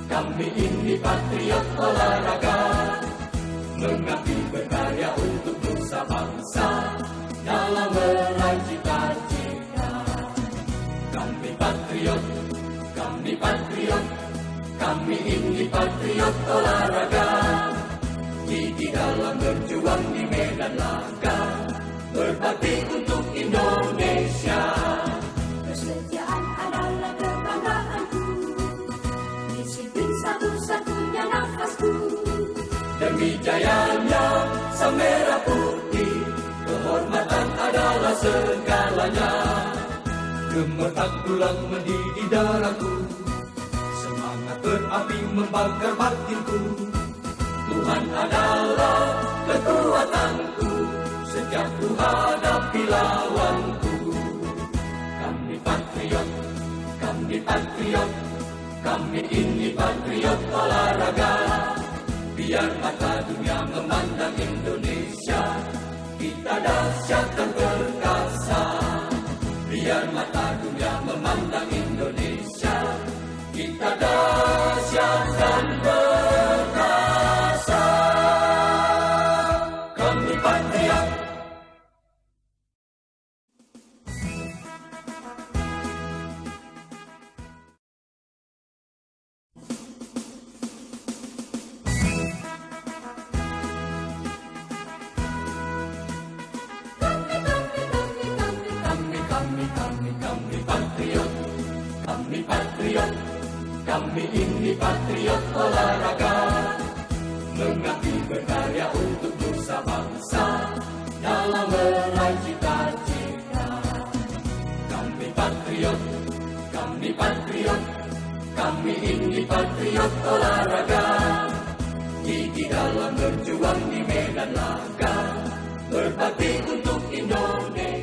Kami ini patriot olahraga, mengabdi berkarya untuk nusa bangsa dalam meraih cita-cita. Kami patriot, kami ini patriot olahraga, gigi dalam berjuang di medan laga, berbakti untuk Indonesia. Kesetiaan adalah kebanggaanku, disiplin satu-satunya nafasku. Demi jayanya sang merah putih, kehormatan adalah segalanya. Gemetar tulang mendidih darahku, semangat berapi membakar batinku. Tuhan adalah kekuatanku, sejak ku hadapi lawanku. Kami patriot, kami ini patriot olahraga. Biar mata dunia memandang Indonesia, kita dahsyat dan perkasa. Biar mata dunia memandang Indonesia, kita dahsyat dan perkasa. Kami patriot. Kami ini patriot olahraga, mengabdi berkarya untuk nusa bangsa dalam meraih cita-cita. Kami patriot, kami ini patriot olahraga, gigi dalam berjuang di medan laga, berbakti untuk Indonesia.